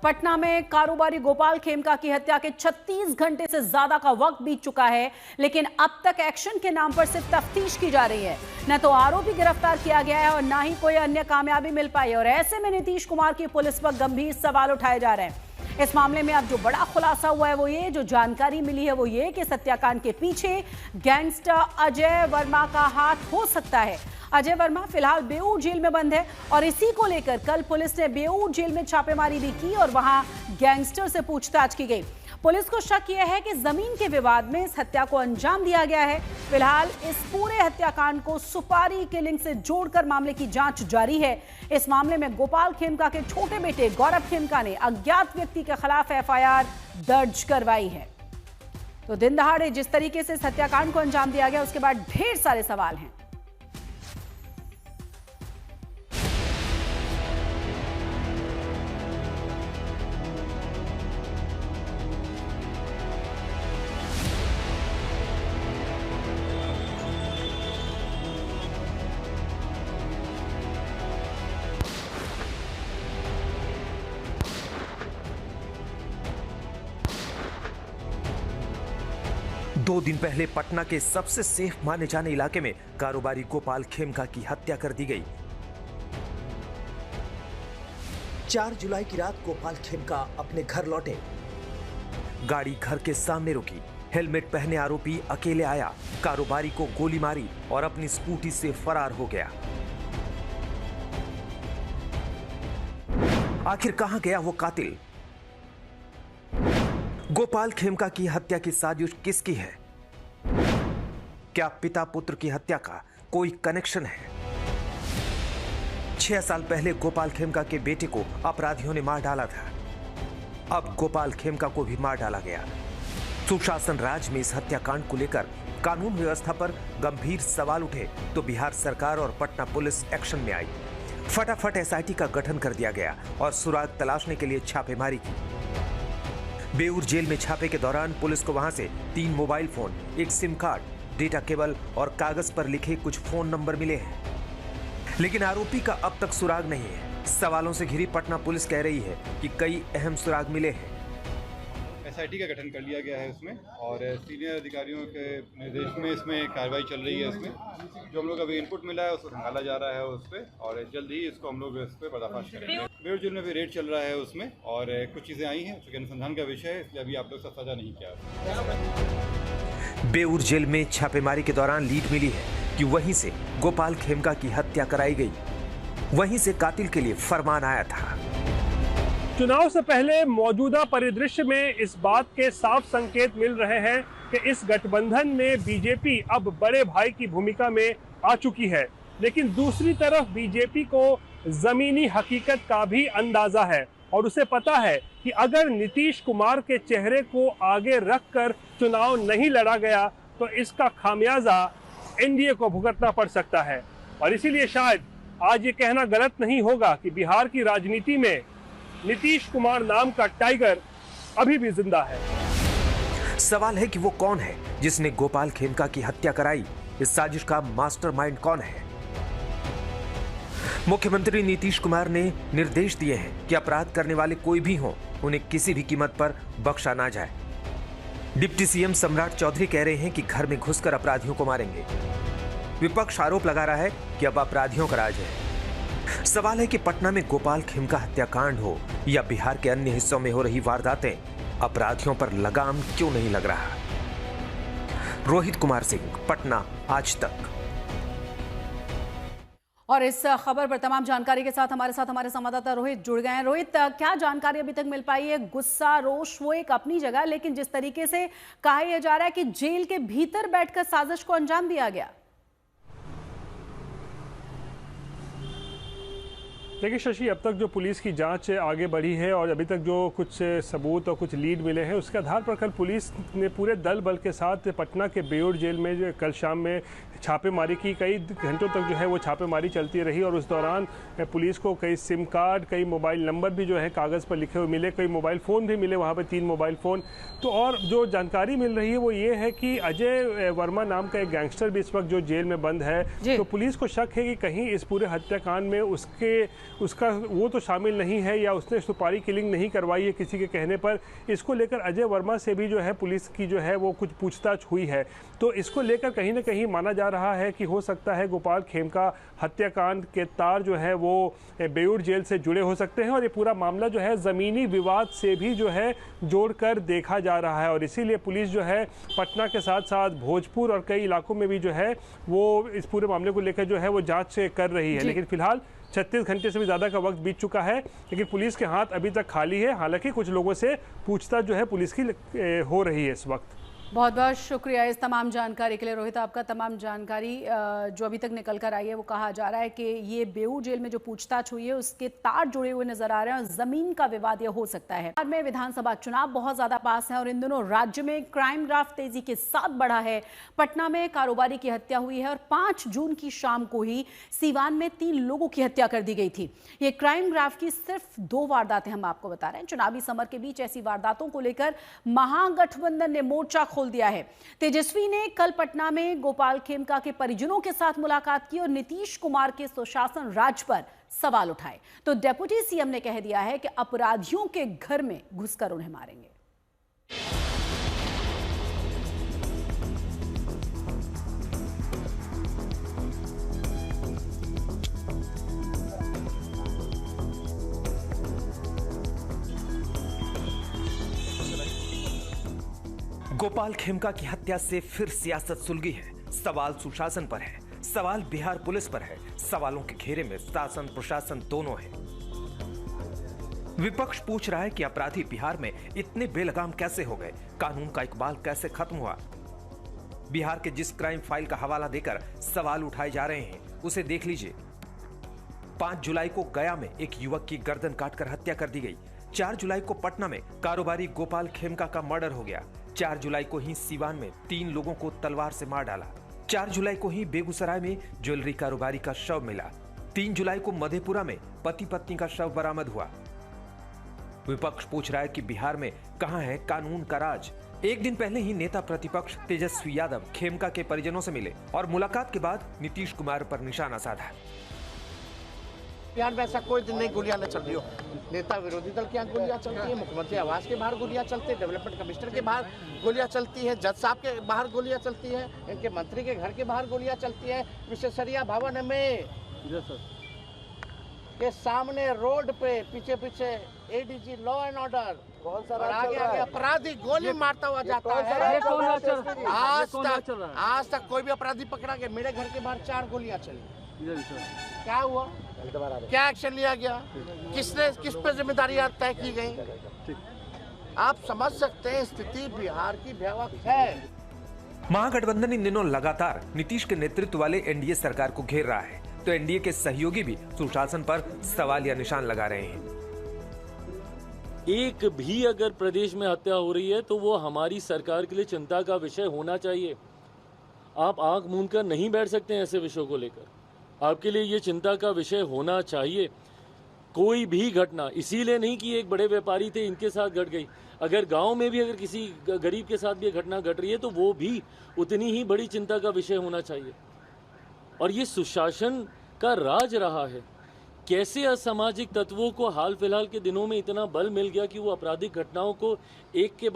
पटना में कारोबारी गोपाल खेमका की हत्या के 36 घंटे से ज्यादा का वक्त बीत चुका है, लेकिन अब तक एक्शन के नाम पर सिर्फ तफ्तीश की जा रही है। न तो आरोपी गिरफ्तार किया गया है और न ही कोई अन्य कामयाबी मिल पाई है। और ऐसे में नीतीश कुमार की पुलिस पर गंभीर सवाल उठाए जा रहे हैं। इस मामले में अब जो बड़ा खुलासा हुआ है वो ये, जो जानकारी मिली है वो ये कि हत्याकांड के पीछे गैंगस्टर अजय वर्मा का हाथ हो सकता है। अजय वर्मा फिलहाल बेऊर जेल में बंद है और इसी को लेकर कल पुलिस ने बेऊर जेल में छापेमारी भी की और वहां गैंगस्टर से पूछताछ की गई। पुलिस को शक यह है कि जमीन के विवाद में इस हत्या को अंजाम दिया गया है। फिलहाल इस पूरे हत्याकांड को सुपारी किलिंग से जोड़कर मामले की जांच जारी है। इस मामले में गोपाल खेमका के छोटे बेटे गौरव खेमका ने अज्ञात व्यक्ति के खिलाफ एफआईआर दर्ज करवाई है। तो दिन दहाड़े जिस तरीके से इस हत्याकांड को अंजाम दिया गया उसके बाद ढेर सारे सवाल हैं। दो दिन पहले पटना के सबसे सेफ माने जाने इलाके में कारोबारी गोपाल खेमका की हत्या कर दी गई। 4 जुलाई की रात गोपाल खेमका अपने घर लौटे। गाड़ी घर के सामने रुकी। हेलमेट पहने आरोपी अकेले आया, कारोबारी को गोली मारी और अपनी स्कूटी से फरार हो गया। आखिर कहां गया वो कातिल? गोपाल खेमका की हत्या की साजिश किसकी है? क्या पिता पुत्र की हत्या का कोई कनेक्शन है? 6 साल पहले गोपाल खेमका के बेटे को अपराधियों ने मार डाला था। अब गोपाल खेमका को भी मार डाला गया। सुशासन राज में इस हत्याकांड को लेकर कानून व्यवस्था पर गंभीर सवाल उठे तो बिहार सरकार और पटना पुलिस एक्शन में आई। फटाफट एसआईटी का गठन कर दिया गया और सुराग तलाशने के लिए छापेमारी की। बेऊर जेल में छापे के दौरान पुलिस को वहां से 3 mobile phone, 1 SIM card, data cable और कागज पर लिखे कुछ फोन नंबर मिले हैं। लेकिन आरोपी का अब तक सुराग नहीं है। सवालों से घिरी पटना पुलिस कह रही है कि कई अहम सुराग मिले हैं। एसआईटी का गठन कर लिया गया है उसमें और सीनियर अधिकारियों के निर्देश में इसमें कार्रवाई चल रही है। इसमें जो हम लोग अभी इनपुट मिला है उसको संभाला जा रहा है उस पर, और जल्द ही इसको हम लोग इस पर पर्दाफाश करेंगे। बेऊर जेल में भी रेड चल रहा है उसमें और कुछ चीज़ें आई हैं, उसके अनुसंधान का विषय है, इसलिए अभी आप लोग साझा नहीं किया। बेऊर जेल में छापेमारी के दौरान लीड मिली है कि वहीं से गोपाल खेमका की हत्या कराई गई, वहीं से कातिल के लिए फरमान आया था। चुनाव से पहले मौजूदा परिदृश्य में इस बात के साफ संकेत मिल रहे हैं कि इस गठबंधन में बीजेपी अब बड़े भाई की भूमिका में आ चुकी है। लेकिन दूसरी तरफ बीजेपी को जमीनी हकीकत का भी अंदाजा है और उसे पता है कि अगर नीतीश कुमार के चेहरे को आगे रखकर चुनाव नहीं लड़ा गया तो इसका खामियाजा एनडीए को भुगतना पड़ सकता है। और इसीलिए शायद आज ये कहना गलत नहीं होगा कि बिहार की राजनीति में नीतीश कुमार नाम का टाइगर अभी भी जिंदा है। सवाल है कि वो कौन है जिसने गोपाल खेमका की हत्या कराई? इस साजिश का मास्टरमाइंड कौन है? मुख्यमंत्री नीतीश कुमार ने निर्देश दिए हैं कि अपराध करने वाले कोई भी हो, उन्हें किसी भी कीमत पर बख्शा ना जाए। डिप्टी सीएम सम्राट चौधरी कह रहे हैं कि घर में घुसकर अपराधियों को मारेंगे। विपक्ष आरोप लगा रहा है कि अब अपराधियों का राज है। सवाल है कि पटना में गोपाल खेमका हत्याकांड हो या बिहार के अन्य हिस्सों में हो रही वारदातें, अपराधियों पर लगाम क्यों नहीं लग रहा? रोहित कुमार सिंह, पटना, आज तक। और इस खबर पर तमाम जानकारी के साथ हमारे संवाददाता रोहित जुड़ गए हैं। रोहित, क्या जानकारी अभी तक मिल पाई है? गुस्सा, रोष वो एक अपनी जगह, लेकिन जिस तरीके से कहा यह जा रहा है कि जेल के भीतर बैठकर साजिश को अंजाम दिया गया। देखिए शशि, अब तक जो पुलिस की जांच आगे बढ़ी है और अभी तक जो कुछ सबूत और कुछ लीड मिले हैं उसके आधार पर कल पुलिस ने पूरे दल बल के साथ पटना के बेऊर जेल में जो कल शाम में छापेमारी की। कई घंटों तक जो है वो छापेमारी चलती रही और उस दौरान पुलिस को कई सिम कार्ड, कई मोबाइल नंबर भी जो है कागज़ पर लिखे हुए मिले, कई मोबाइल फ़ोन भी मिले, वहाँ पर 3 मोबाइल फ़ोन। तो और जो जानकारी मिल रही है वो ये है कि अजय वर्मा नाम का एक गैंगस्टर भी इस वक्त जो जेल में बंद है, तो पुलिस को शक है कि कहीं इस पूरे हत्याकांड में उसका वो तो शामिल नहीं है या उसने सुपारी किलिंग नहीं करवाई है किसी के कहने पर। इसको लेकर अजय वर्मा से भी जो है पुलिस की जो है वो कुछ पूछताछ हुई है। तो इसको लेकर कहीं ना कहीं माना जा रहा है कि हो सकता है गोपाल खेमका हत्याकांड के तार जो है वो बेऊर जेल से जुड़े हो सकते हैं और ये पूरा मामला जो है ज़मीनी विवाद से भी जो है जोड़कर देखा जा रहा है। और इसीलिए पुलिस जो है पटना के साथ साथ भोजपुर और कई इलाकों में भी जो है वो इस पूरे मामले को लेकर जो है वो जांच कर रही है। लेकिन फिलहाल 36 घंटे से भी ज़्यादा का वक्त बीत चुका है, लेकिन पुलिस के हाथ अभी तक खाली है। हालांकि कुछ लोगों से पूछताछ जो है पुलिस की हो रही है इस वक्त। बहुत बहुत शुक्रिया इस तमाम जानकारी के लिए रोहित। आपका तमाम जानकारी जो अभी तक निकल कर आई है वो कहा जा रहा है कि ये बेऊर जेल में जो पूछताछ हुई है उसके तार जुड़े हुए नजर आ रहे हैं और जमीन का विवाद ये हो सकता है। बिहार में विधानसभा चुनाव बहुत ज्यादा पास है और इन दिनों राज्य में क्राइम ग्राफ तेजी के साथ बढ़ा है। पटना में कारोबारी की हत्या हुई है और 5 जून की शाम को ही सीवान में 3 लोगों की हत्या कर दी गई थी। ये क्राइम ग्राफ की सिर्फ 2 वारदातें हम आपको बता रहे हैं। चुनावी समर के बीच ऐसी वारदातों को लेकर महागठबंधन ने मोर्चा खोल दिया है। तेजस्वी ने कल पटना में गोपाल खेमका के परिजनों के साथ मुलाकात की और नीतीश कुमार के सुशासन राज पर सवाल उठाए। तो डेप्यूटी सीएम ने कह दिया है कि अपराधियों के घर में घुसकर उन्हें मारेंगे। गोपाल खेमका की हत्या से फिर सियासत सुलगी है। सवाल सुशासन पर है, सवाल बिहार पुलिस पर है, सवालों के घेरे में शासन प्रशासन दोनों है। विपक्ष पूछ रहा है कि अपराधी बिहार में इतने बेलगाम कैसे हो गए, कानून का इकबाल कैसे खत्म हुआ। बिहार के जिस क्राइम फाइल का हवाला देकर सवाल उठाए जा रहे हैं उसे देख लीजिए। 5 जुलाई को गया में एक युवक की गर्दन काटकर हत्या कर दी गई। 4 जुलाई को पटना में कारोबारी गोपाल खेमका का मर्डर हो गया। 4 जुलाई को ही सीवान में 3 लोगों को तलवार से मार डाला। 4 जुलाई को ही बेगूसराय में ज्वेलरी कारोबारी का शव मिला। 3 जुलाई को मधेपुरा में पति पत्नी का शव बरामद हुआ। विपक्ष पूछ रहा है कि बिहार में कहां है कानून का राज। एक दिन पहले ही नेता प्रतिपक्ष तेजस्वी यादव खेमका के परिजनों से मिले और मुलाकात के बाद नीतीश कुमार पर निशाना साधा। बिहार में ऐसा कोई दिन नहीं गोलियां न चल रही हो। नेता विरोधी दल के यहाँ गोलियां चलती है, मुख्यमंत्री आवास के बाहर गोलियां चलती है, डेवलपमेंट कमिश्नर के बाहर गोलियां चलती है, जज साहब के बाहर गोलियां चलती है, इनके मंत्री के घर के बाहर गोलियां चलती है, विशेषरिया भवन में के सामने रोड पे पीछे पीछे एडीजी लॉ एंड ऑर्डर और आगे आगे अपराधी गोली मारता हुआ जाता है। आज तक कोई भी अपराधी पकड़ा गया? मेरे घर के बाहर 4 गोलियां चली। क्या हुआ? क्या एक्शन लिया गया? किस पे जिम्मेदारियां तय की गई? आप समझ सकते हैं स्थिति बिहार की भयावह है। महागठबंधन इन दिनों लगातार नीतीश के नेतृत्व वाले एनडीए सरकार को घेर रहा है, तो एनडीए के सहयोगी भी सुशासन पर सवाल या निशान लगा रहे हैं। एक भी अगर प्रदेश में हत्या हो रही है तो वो हमारी सरकार के लिए चिंता का विषय होना चाहिए। आप आंख मूंद कर नहीं बैठ सकते हैं ऐसे विषयों को लेकर। आपके लिए ये चिंता का विषय होना चाहिए। कोई भी घटना इसीलिए नहीं कि एक बड़े व्यापारी थे इनके साथ घट गई, अगर गांव में भी अगर किसी गरीब के साथ भी घटना घट रही है तो वो भी उतनी ही बड़ी चिंता का विषय होना चाहिए। और ये सुशासन का राज रहा है। कैसे असामाजिक तत्वों को हाल फिलहाल के दिनों में इतना बल मिल गया कि वो आपराधिक घटनाओं को एक के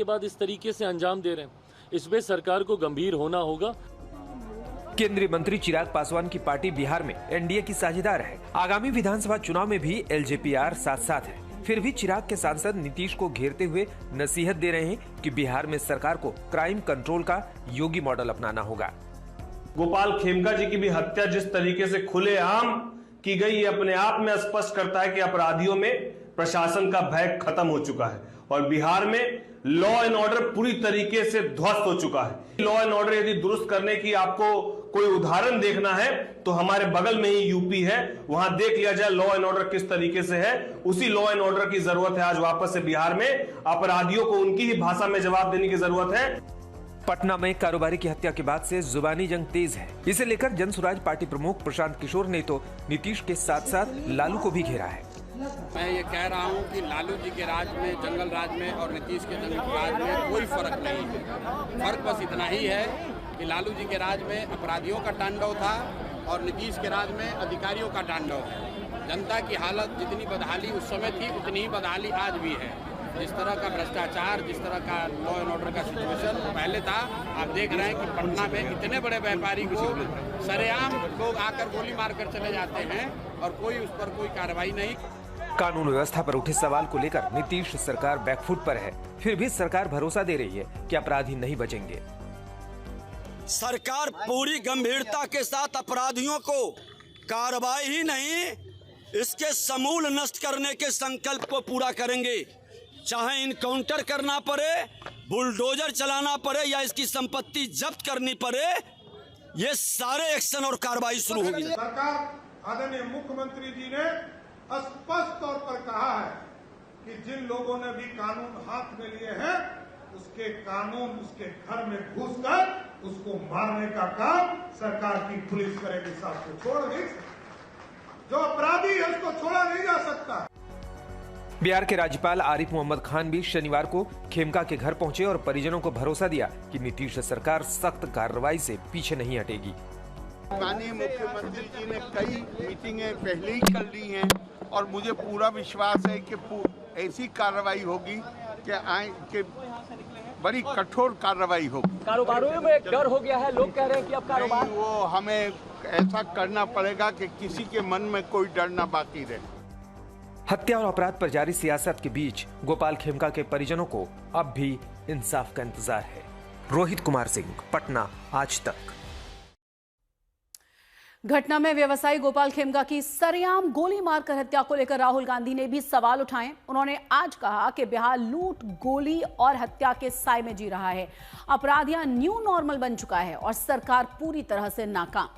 बाद इस तरीके से अंजाम दे रहे हैं। इसमें सरकार को गंभीर होना होगा। केंद्रीय मंत्री चिराग पासवान की पार्टी बिहार में एनडीए की साझेदार है। आगामी विधानसभा चुनाव में भी एलजेपीआर साथ साथ है। फिर भी चिराग के सांसद नीतीश को घेरते हुए नसीहत दे रहे हैं कि बिहार में सरकार को क्राइम कंट्रोल का योगी मॉडल अपनाना होगा। गोपाल खेमका जी की भी हत्या जिस तरीके से खुलेआम की गई, ये अपने आप में स्पष्ट करता है कि अपराधियों में प्रशासन का भय खत्म हो चुका है और बिहार में लॉ एंड ऑर्डर पूरी तरीके से ध्वस्त हो चुका है। लॉ एंड ऑर्डर यदि दुरुस्त करने की आपको कोई उदाहरण देखना है तो हमारे बगल में ही यूपी है, वहां देख लिया जाए लॉ एंड ऑर्डर किस तरीके से है। उसी लॉ एंड ऑर्डर की जरूरत है आज वापस से बिहार में। अपराधियों को उनकी ही भाषा में जवाब देने की जरूरत है। पटना में कारोबारी की हत्या के बाद से जुबानी जंग तेज है। इसे लेकर जनसुराज पार्टी प्रमुख प्रशांत किशोर ने तो नीतीश के साथ साथ लालू को भी घेरा है। मैं ये कह रहा हूँ कि लालू जी के राज में, जंगल राज में और नीतीश के जंगल राज में कोई फर्क नहीं है। फर्क बस इतना ही है कि लालू जी के राज में अपराधियों का तांडव था और नीतीश के राज में अधिकारियों का तांडव है। जनता की हालत जितनी बदहाली उस समय थी उतनी ही बदहाली आज भी है। जिस तरह का भ्रष्टाचार, जिस तरह का लॉ एंड ऑर्डर का सिचुएशन पहले था, आप देख रहे हैं कि पटना में इतने बड़े व्यापारी को सरेआम लोग आकर गोली मारकर चले जाते हैं और कोई उस पर कोई कार्रवाई नहीं। कानून व्यवस्था पर उठे सवाल को लेकर नीतीश सरकार बैकफुट पर है, फिर भी सरकार भरोसा दे रही है कि अपराधी नहीं बचेंगे। सरकार पूरी गंभीरता के साथ अपराधियों को कार्रवाई ही नहीं, इसके समूल नष्ट करने के संकल्प को पूरा करेंगे। चाहे इनकाउंटर करना पड़े, बुलडोजर चलाना पड़े या इसकी संपत्ति जब्त करनी पड़े, ये सारे एक्शन और कार्रवाई शुरू होगी। सरकार आदरणीय मुख्यमंत्री जी ने स्पष्ट तौर पर कहा है कि जिन लोगों ने भी कानून हाथ में लिए हैं उसके कानून उसके घर में घुसकर उसको मारने का काम सरकार की पुलिस करेगी। साहब को छोड़ नहीं सकता, जो अपराधी है उसको छोड़ा नहीं जा सकता। बिहार के राज्यपाल आरिफ मोहम्मद खान भी शनिवार को खेमका के घर पहुंचे और परिजनों को भरोसा दिया कि नीतीश सरकार सख्त कार्रवाई से पीछे नहीं हटेगी। माननीय मुख्यमंत्री जी ने कई मीटिंगें पहले ही कर ली हैं और मुझे पूरा विश्वास है कि ऐसी कार्रवाई होगी कि बड़ी कठोर कार्रवाई होगी। कारोबारियों में डर हो गया है, लोग कह रहे हैं कि अब कारोबार वो हमें ऐसा करना पड़ेगा कि किसी के मन में कोई डर ना बाकी रहे। हत्या और अपराध पर जारी सियासत के बीच गोपाल खेमका के परिजनों को अब भी इंसाफ का इंतजार है। रोहित कुमार सिंह, पटना, आज तक। घटना में व्यवसायी गोपाल खेमका की सरेआम गोली मारकर हत्या को लेकर राहुल गांधी ने भी सवाल उठाए। उन्होंने आज कहा कि बिहार लूट, गोली और हत्या के साए में जी रहा है। अपराध यहां न्यू नॉर्मल बन चुका है और सरकार पूरी तरह से नाकाम।